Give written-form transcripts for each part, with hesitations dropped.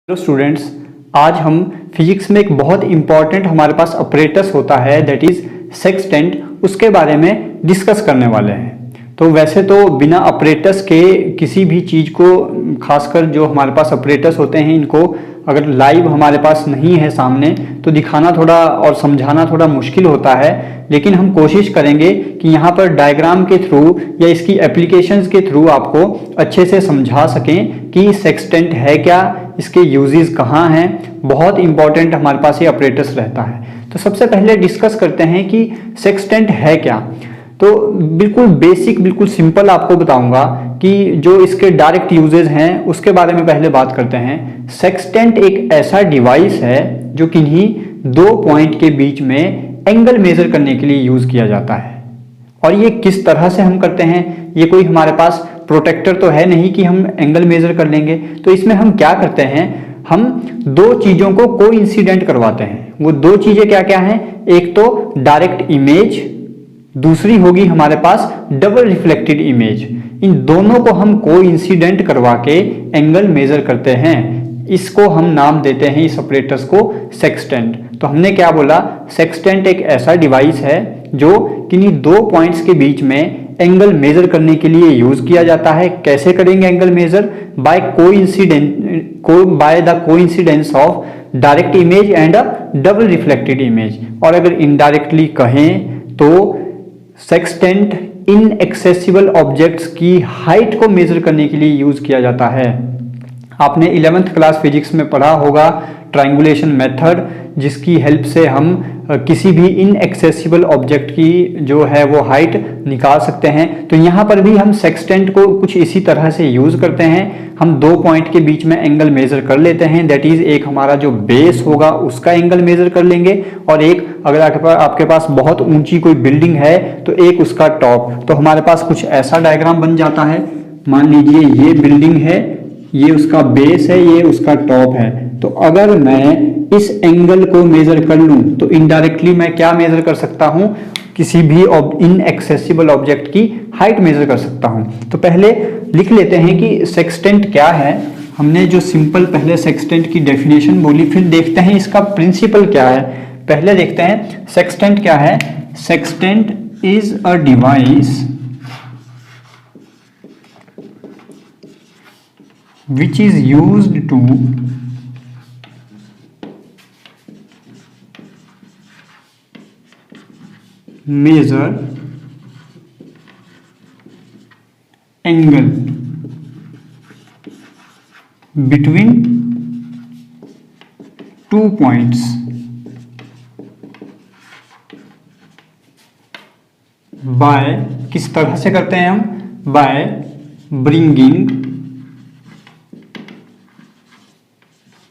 Hello students, आज हम physics में एक बहुत इंपॉर्टेंट हमारे पास ऑपरेटर्स होता है दैट इज सेक्सटेंट, उसके बारे में डिस्कस करने वाले हैं। तो वैसे तो बिना ऑपरेटर्स के किसी भी चीज़ को, खासकर जो हमारे पास ऑपरेटर्स होते हैं, इनको अगर लाइव हमारे पास नहीं है सामने तो दिखाना थोड़ा और समझाना थोड़ा मुश्किल होता है। लेकिन हम कोशिश करेंगे कि यहाँ पर डायग्राम के थ्रू या इसकी एप्लीकेशंस के थ्रू आपको अच्छे से समझा सकें कि सेक्सटेंट है क्या, इसके यूजेस कहाँ हैं। बहुत इंपॉर्टेंट हमारे पास ये ऑपरेटर्स रहता है। तो सबसे पहले डिस्कस करते हैं कि सेक्सटेंट है क्या। तो बिल्कुल बेसिक, बिल्कुल सिंपल आपको बताऊंगा कि जो इसके डायरेक्ट यूजेस हैं उसके बारे में पहले बात करते हैं। सेक्सटेंट एक ऐसा डिवाइस है जो किन्हीं दो पॉइंट के बीच में एंगल मेजर करने के लिए यूज किया जाता है। और ये किस तरह से हम करते हैं, ये कोई हमारे पास प्रोटेक्टर तो है नहीं कि हम एंगल मेजर कर लेंगे। तो इसमें हम क्या करते हैं, हम दो चीजों को कोइंसिडेंट करवाते हैं। वो दो चीजें क्या क्या हैं, एक तो डायरेक्ट इमेज, दूसरी होगी हमारे पास डबल रिफ्लेक्टेड इमेज। इन दोनों को हम कोइंसिडेंट करवा के एंगल मेजर करते हैं। इसको हम नाम देते हैं, इस ऑपरेटर्स को, सेक्सटेंट। तो हमने क्या बोला, सेक्सटेंट एक ऐसा डिवाइस है जो किन्हीं दो पॉइंट्स के बीच में एंगल मेजर करने के लिए यूज किया जाता है। कैसे करेंगे angle measure? By the coincidence of direct image and a double reflected image. और अगर इनडायरेक्टली कहें तो सेक्सटेंट इनएक्सेसिबल ऑब्जेक्ट्स की हाइट को मेजर करने के लिए यूज किया जाता है। आपने 11th क्लास फिजिक्स में पढ़ा होगा ट्रायंगुलेशन मेथड, जिसकी हेल्प से हम किसी भी इनएक्सेसिबल ऑब्जेक्ट की जो है वो हाइट निकाल सकते हैं। तो यहाँ पर भी हम सेक्सटेंट को कुछ इसी तरह से यूज करते हैं। हम दो पॉइंट के बीच में एंगल मेजर कर लेते हैं, दैट इज एक हमारा जो बेस होगा उसका एंगल मेजर कर लेंगे, और एक अगर आपके पास बहुत ऊंची कोई बिल्डिंग है तो एक उसका टॉप। तो हमारे पास कुछ ऐसा डायग्राम बन जाता है। मान लीजिए ये बिल्डिंग है, ये उसका बेस है, ये उसका टॉप है। तो अगर मैं इस एंगल को मेजर कर लूं तो इनडायरेक्टली मैं क्या मेजर कर सकता हूं, किसी भी इनएक्सेसिबल ऑब्जेक्ट की हाइट मेजर कर सकता हूं। तो पहले लिख लेते हैं कि सेक्सटेंट क्या है। हमने जो सिंपल पहले सेक्सटेंट की डेफिनेशन बोली, फिर देखते हैं इसका प्रिंसिपल क्या है। पहले देखते हैं सेक्सटेंट क्या है। Sextant is a device which is used to measure angle between two points by, किस तरह से करते हैं हम, by bringing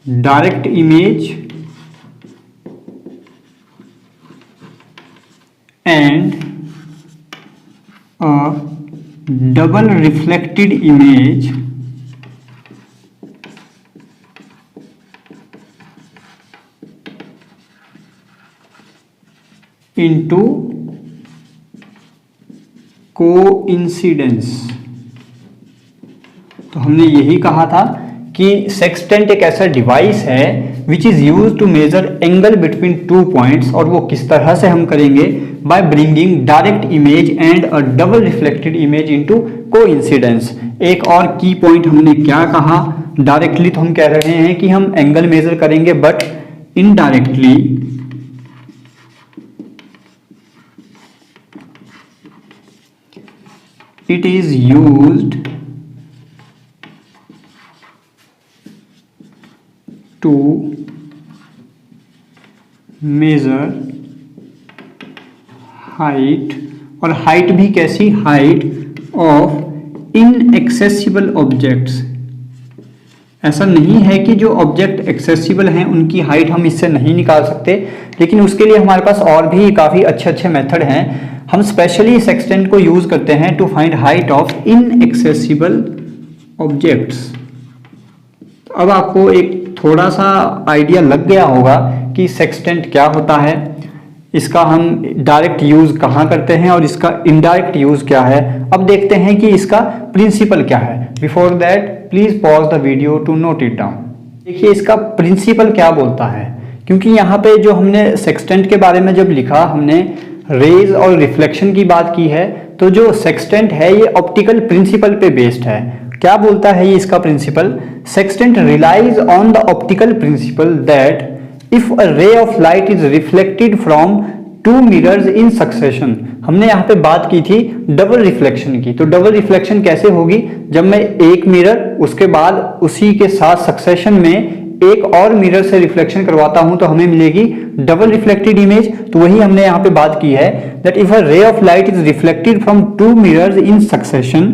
direct image and a double reflected image into coincidence. तो हमने यही कहा था कि सेक्सटेंट एक ऐसा डिवाइस है which is use to measure angle between two points. और वो किस तरह से हम करेंगे, by bringing direct image and a double reflected image into coincidence. एक और की पॉइंट हमने क्या कहा, डायरेक्टली तो हम कह रहे हैं कि हम एंगल मेजर करेंगे, but indirectly it is used to measure height। और हाइट भी कैसी, हाइट ऑफ इनएक्सेसिबल ऑब्जेक्ट्स। ऐसा नहीं है कि जो ऑब्जेक्ट एक्सेसिबल हैं उनकी हाइट हम इससे नहीं निकाल सकते, लेकिन उसके लिए हमारे पास और भी काफ़ी अच्छे अच्छे मेथड हैं। हम स्पेशली सेक्सटेंट को यूज करते हैं to find height of inaccessible objects. अब आपको एक थोड़ा सा आइडिया लग गया होगा कि सेक्सटेंट क्या होता है, इसका हम डायरेक्ट यूज कहाँ करते हैं और इसका इनडायरेक्ट यूज क्या है। अब देखते हैं कि इसका प्रिंसिपल क्या है। Before that please pause the video to note it down. देखिए इसका प्रिंसिपल क्या बोलता है, क्योंकि यहाँ पे जो हमने सेक्सटेंट के बारे में जब लिखा, हमने रेज और रिफ्लेक्शन की बात की है, तो जो सेक्सटेंट है ये ऑप्टिकल प्रिंसिपल पे बेस्ड है। क्या बोलता है ये इसका principle? Sextant relies on the optical principle that if a ray of light is reflected from two mirrors in succession. हमने यहाँ पे बात की थी डबल रिफ्लेक्शन की, तो डबल रिफ्लेक्शन कैसे होगी? जब मैं एक मिरर उसके बाद उसी के साथ सक्सेशन में एक और मिरर से रिफ्लेक्शन करवाता हूं तो हमें मिलेगी डबल रिफ्लेक्टेड इमेज। तो वही हमने यहाँ पे बात की है that if a ray of light is reflected from two mirrors in succession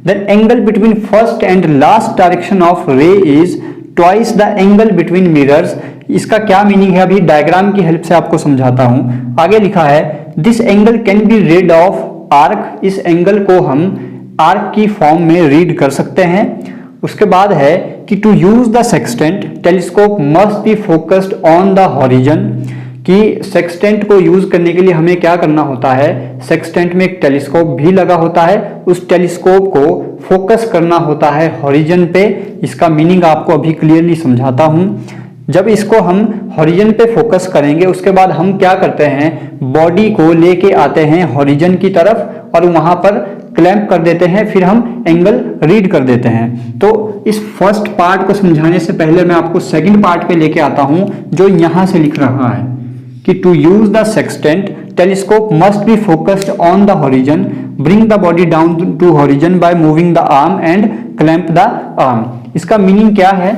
then angle between first and last direction of ray is twice the angle between mirrors. इसका क्या मीनिंग है अभी डायग्राम की हेल्प से आपको समझाता हूं। आगे लिखा है this angle can be read of arc. इस एंगल को हम आर्क की फॉर्म में रीड कर सकते हैं। उसके बाद है कि to use the sextant telescope must be focused on the horizon, कि सेक्सटेंट को यूज करने के लिए हमें क्या करना होता है? सेक्सटेंट में एक टेलीस्कोप भी लगा होता है, उस टेलीस्कोप को फोकस करना होता है हॉरिजन पे। इसका मीनिंग आपको अभी क्लियरली समझाता हूं। जब इसको हम हॉरिजन पे फोकस करेंगे उसके बाद हम क्या करते हैं? बॉडी को लेके आते हैं हॉरिजन की तरफ और वहां पर क्लैंप कर देते हैं, फिर हम एंगल रीड कर देते हैं। तो इस फर्स्ट पार्ट को समझाने से पहले मैं आपको सेकंड पार्ट पे लेके आता हूं, जो यहां से लिख रहा है कि to use the sextant telescope must be focused on the horizon, bring the body down to horizon by moving the arm and clamp the arm. इसका मीनिंग क्या है?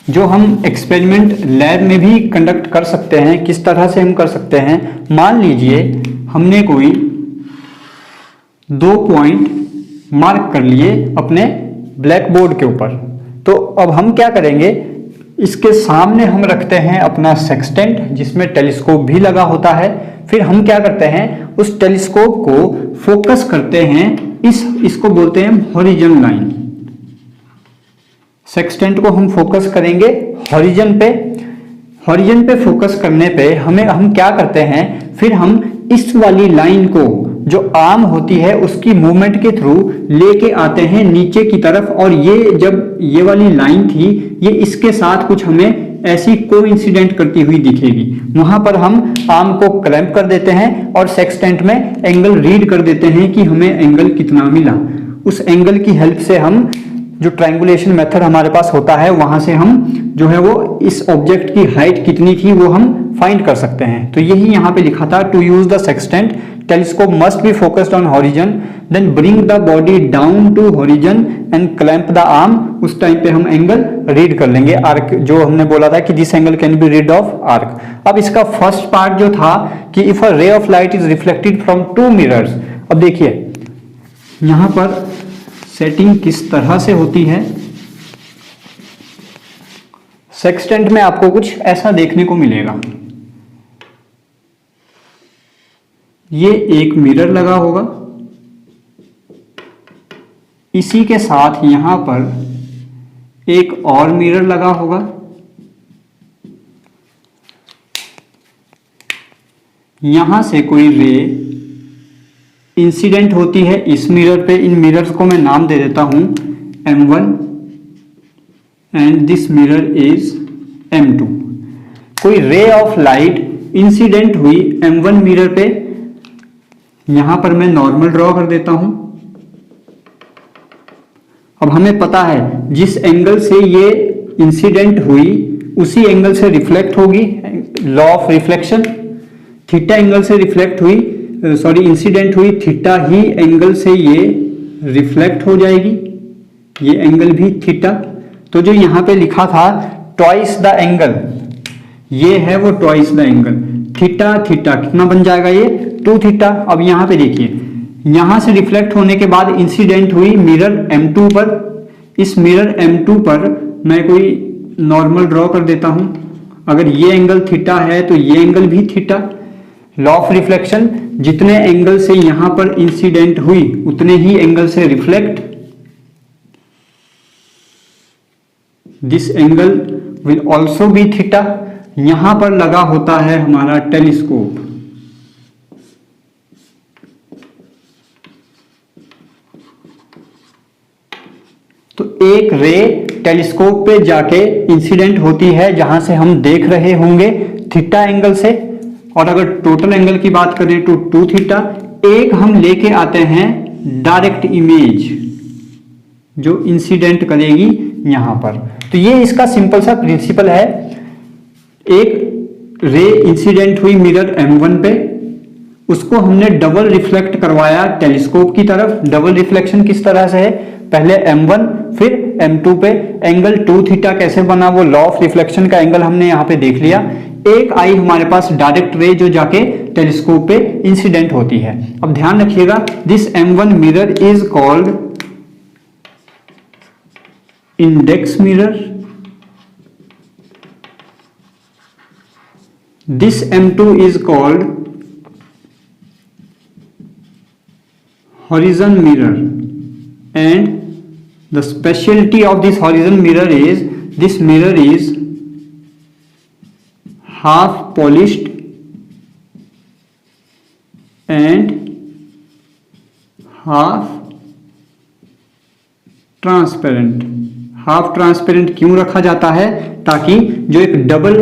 जो हम एक्सपेरिमेंट लैब में भी कंडक्ट कर सकते हैं। किस तरह से हम कर सकते हैं? मान लीजिए हमने कोई 2 पॉइंट मार्क कर लिए अपने ब्लैक बोर्ड के ऊपर, तो अब हम क्या करेंगे? इसके सामने हम रखते हैं अपना सेक्सटेंट जिसमें टेलीस्कोप भी लगा होता है। फिर हम क्या करते हैं? उस टेलीस्कोप को फोकस करते हैं, इसको बोलते हैं हॉरिजन लाइन। सेक्सटेंट को हम फोकस करेंगे हॉरिजन पे। हॉरिजन पे फोकस करने पे हम क्या करते हैं? फिर हम इस वाली लाइन को जो आर्म होती है उसकी मूवमेंट के थ्रू लेके आते हैं नीचे की तरफ, और ये जब ये वाली लाइन थी ये इसके साथ कुछ हमें ऐसी कोइंसिडेंट करती हुई दिखेगी। वहां पर हम आर्म को क्लैंप कर देते हैं और सेक्सटेंट में एंगल रीड कर देते हैं कि हमें एंगल कितना मिला। उस एंगल की हेल्प से हम जो ट्रायंगुलेशन मेथड हमारे पास होता है वहां से हम जो है वो इस ऑब्जेक्ट की हाइट कितनी थी वो हम फाइंड कर सकते हैं। तो यही यहाँ पे लिखा था to use the sextant telescope must be focused on horizon then bring the body down to horizon and clamp the arm. उस टाइम पे हम एंगल रीड कर लेंगे आर्क, जो हमने बोला था कि this angle can be read of arc. अब इसका फर्स्ट पार्ट जो था कि if a ray of light is reflected from two mirrors. अब देखिए यहां पर सेटिंग किस तरह से होती है। सेक्सटेंट में आपको कुछ ऐसा देखने को मिलेगा। ये एक मिरर लगा होगा, इसी के साथ यहां पर एक और मिरर लगा होगा, यहां से कोई रे इंसिडेंट होती है इस मिरर पे। इन मिरर्स को मैं नाम दे देता हूं M1 and this mirror is M2। कोई रे ऑफ लाइट इंसिडेंट हुई M1 मिरर पे, यहां पर मैं नॉर्मल ड्रॉ कर देता हूं। अब हमें पता है जिस एंगल से ये इंसिडेंट हुई उसी एंगल से रिफ्लेक्ट होगी, law of reflection. Theta angle से रिफ्लेक्ट हुई, इंसिडेंट हुई, थीटा ही एंगल से ये रिफ्लेक्ट हो जाएगी, ये एंगल भी थीटा। तो जो यहां पे लिखा था ट्वाइस द एंगल, ये है वो twice the angle. Theta theta कितना बन जाएगा? ये 2 थीटा। अब यहां पे देखिए यहां से रिफ्लेक्ट होने के बाद इंसिडेंट हुई मिरर M2 पर। इस मिरर M2 पर मैं कोई नॉर्मल ड्रॉ कर देता हूं। अगर ये एंगल थीटा है तो ये एंगल भी थीटा। लॉ ऑफ रिफ्लेक्शन, जितने एंगल से यहां पर इंसिडेंट हुई उतने ही एंगल से reflect. This angle will also be theta. यहां पर लगा होता है हमारा टेलीस्कोप। तो एक रे टेलीस्कोप पे जाके इंसिडेंट होती है जहां से हम देख रहे होंगे थीटा एंगल से, और अगर टोटल एंगल की बात करें तो 2 थीटा। एक हम लेके आते हैं डायरेक्ट इमेज जो इंसिडेंट करेगी यहां पर। तो ये इसका सिंपल सा प्रिंसिपल है। एक रे इंसिडेंट हुई मिरर M1 पे, उसको हमने डबल रिफ्लेक्ट करवाया टेलीस्कोप की तरफ। डबल रिफ्लेक्शन किस तरह से है, पहले M1 फिर M2 पे। एंगल 2 थीटा कैसे बना, वो लॉ ऑफ रिफ्लेक्शन का एंगल हमने यहां पे देख लिया। एक आई हमारे पास डायरेक्ट रे जो जाके टेलीस्कोप पे इंसिडेंट होती है। अब ध्यान रखिएगा, this M1 mirror is called index mirror, this M2 is called horizon mirror, and the specialty of this horizon mirror is this mirror is half polished and half transparent. Half transparent क्यों रखा जाता है, ताकि जो एक double,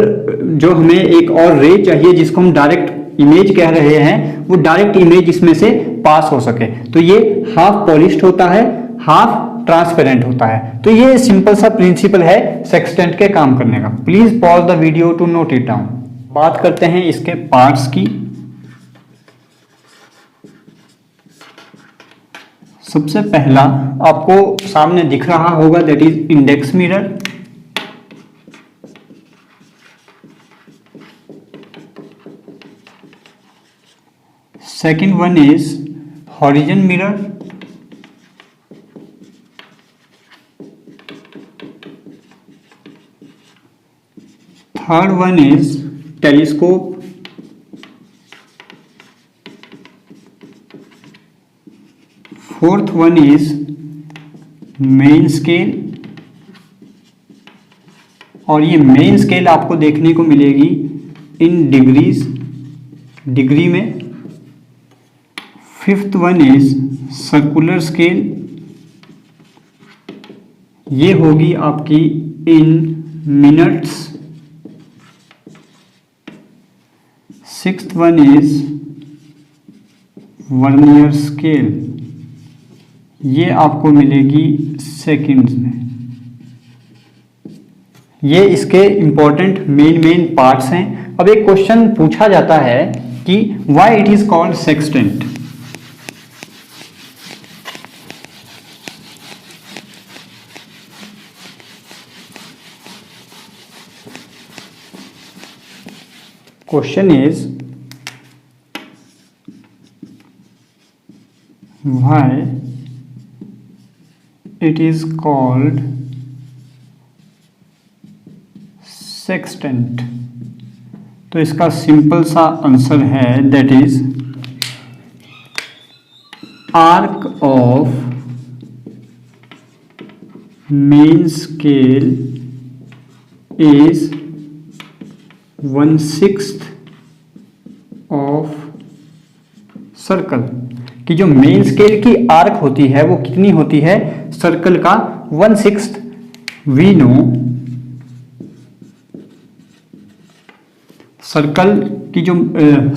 जो हमें एक और रे चाहिए जिसको हम डायरेक्ट इमेज कह रहे हैं, वो डायरेक्ट इमेज इसमें से पास हो सके। तो ये हाफ पॉलिश्ड होता है, हाफ ट्रांसपेरेंट होता है। तो ये सिंपल सा प्रिंसिपल है सेक्सटेंट के काम करने का। Please pause the video to note it down. बात करते हैं इसके पार्ट्स की। सबसे पहला आपको सामने दिख रहा होगा, that is index mirror. Second one is horizon mirror. Third one is telescope. Fourth one is main scale, और ये मेन स्केल आपको देखने को मिलेगी इन डिग्रीज, डिग्री में। Fifth one is circular scale, ये होगी आपकी इन minutes. Sixth one is vernier scale, ये आपको मिलेगी सेकंड्स में। ये इसके इंपॉर्टेंट मेन पार्ट्स हैं। अब एक क्वेश्चन पूछा जाता है कि why it is called sextant. Question is why it is called sextant। तो इसका सिंपल सा आंसर है, that is arc of main scale is 1/6 of circle. कि जो मेन स्केल की आर्क होती है वो कितनी होती है, सर्कल का 1/6। वी नो सर्कल की जो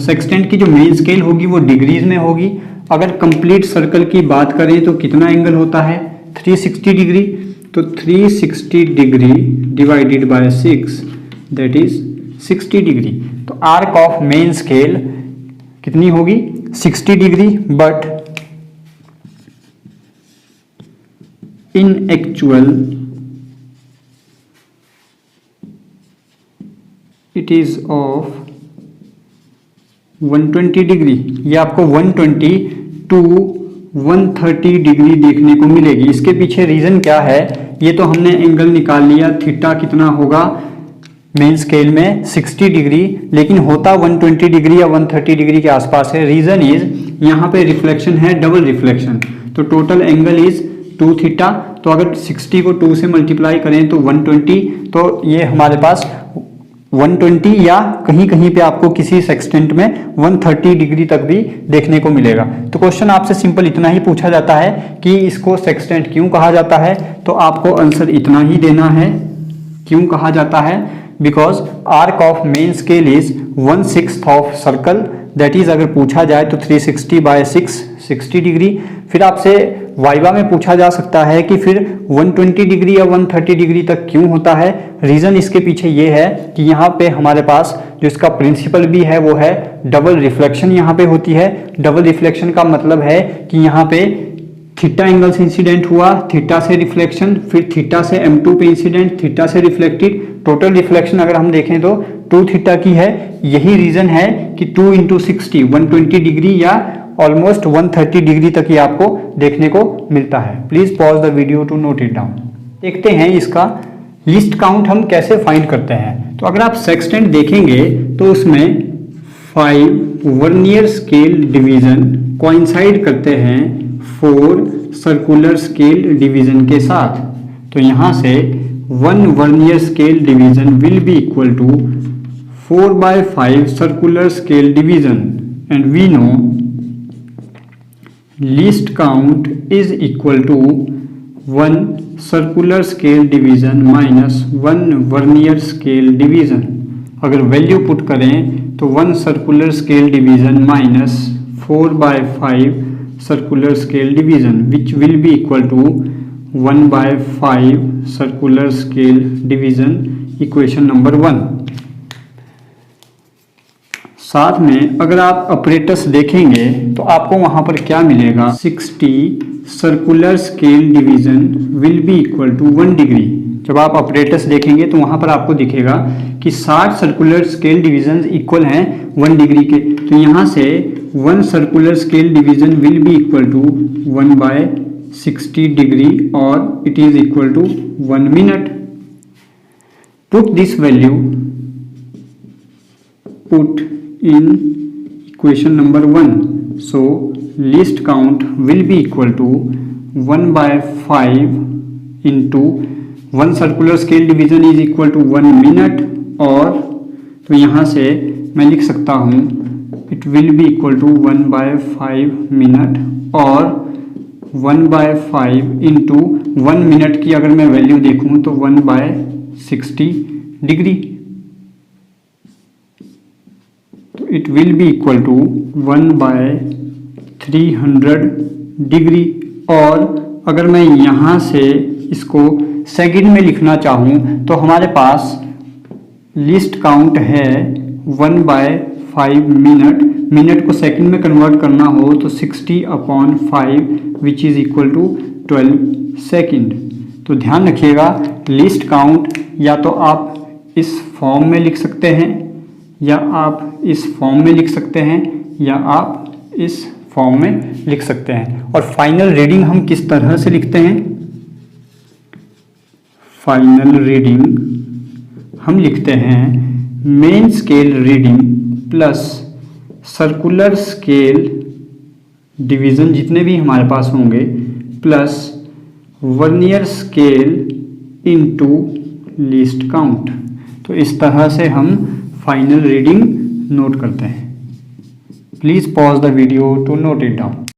सेक्सटेंट की जो मेन स्केल होगी वो डिग्रीज में होगी। अगर कंप्लीट सर्कल की बात करें तो कितना एंगल होता है, 360 डिग्री। तो 360 degree divided by 6, that is 60 degree. तो आर्क ऑफ मेन स्केल कितनी होगी, 60 degree. But in actual it is of 120 degree. ये आपको 120 टू 130 डिग्री देखने को मिलेगी। इसके पीछे रीजन क्या है, ये तो हमने एंगल निकाल लिया, थीटा कितना होगा मेन स्केल में 60 डिग्री, लेकिन होता 120 डिग्री या 130 डिग्री के आसपास है। रीजन इज यहाँ पे रिफ्लेक्शन है, डबल रिफ्लेक्शन। तो टोटल एंगल इज 2 थीटा। तो अगर 60 को 2 से मल्टीप्लाई करें तो 120, तो ये हमारे पास 120 या कहीं कहीं पे आपको किसी सेक्सटेंट में 130 डिग्री तक भी देखने को मिलेगा। तो क्वेश्चन आपसे सिंपल इतना ही पूछा जाता है कि इसको सेक्सटेंट क्यों कहा जाता है, तो आपको आंसर इतना ही देना है, क्यों कहा जाता है, because arc of main scale is 1/6 of circle, that is अगर पूछा जाए तो 360/6 60 डिग्री। फिर आपसे वाइवा में पूछा जा सकता है कि फिर 120 डिग्री या 130 डिग्री तक क्यों होता है। रीज़न इसके पीछे ये है कि यहाँ पे हमारे पास जो इसका प्रिंसिपल भी है वो है डबल रिफ्लेक्शन यहाँ पे होती है। डबल रिफ्लेक्शन का मतलब है कि यहाँ पे थीटा एंगल से इंसिडेंट हुआ, थीटा से रिफ्लेक्शन, फिर थीटा से m2 पे इंसिडेंट, थीटा से रिफ्लेक्टेड, टोटल रिफ्लेक्शन अगर हम देखें तो 2 थीटा की है। यही रीजन है कि 2 × 60 120 डिग्री या ऑलमोस्ट 130 डिग्री तक ही आपको देखने को मिलता है। Please pause the video to note it down. देखते हैं इसका लिस्ट काउंट हम कैसे फाइंड करते हैं। तो अगर आप सेक्सटेंट देखेंगे तो उसमें 5 वर्नियर स्केल डिवीजन कोइंसाइड करते हैं 4 सर्कुलर स्केल डिवीजन के साथ। तो यहाँ से 1 vernier scale division will be equal to 4/5 circular scale division and we know least count is equal to 1 circular scale division minus 1 vernier scale division। अगर value put करें तो 1 circular scale division minus 4/5 circular scale division which will be equal to 1/5 circular scale division, equation number 1। साथ में अगर आप operators देखेंगे तो आपको वहां पर क्या मिलेगा, 60 circular scale division will be equal to 1 degree. जब आप ऑपरेटर्स देखेंगे तो वहां पर आपको दिखेगा कि 60 सर्कुलर स्केल डिवीजन इक्वल हैं 1 डिग्री के। तो यहां से 1 circular scale division will be equal to 1/60 degree और it is equal to 1 minute. Put this value, put in equation number 1, so least count will be equal to 1/5 into 1 circular scale division is equal to 1 minute, और तो यहाँ से मैं लिख सकता हूँ it will be equal to 1/5 minute, और 1/5 into 1 minute की अगर मैं वैल्यू देखूँ तो 1/60 degree, it will be equal to 1/300 degree. और अगर मैं यहाँ से इसको सेकंड में लिखना चाहूँ तो हमारे पास लिस्ट काउंट है 1/5 मिनट। मिनट को सेकंड में कन्वर्ट करना हो तो 60/5 which is equal to 12 second. तो ध्यान रखिएगा, लिस्ट काउंट या तो आप इस फॉर्म में लिख सकते हैं, या आप इस फॉर्म में लिख सकते हैं, या आप इस फॉर्म में लिख सकते हैं। और फाइनल रीडिंग हम किस तरह से लिखते हैं, फाइनल रीडिंग हम लिखते हैं main scale reading plus circular scale division जितने भी हमारे पास होंगे plus vernier scale into least count. तो इस तरह से हम फाइनल रीडिंग नोट करते हैं। Please pause the video to note it down.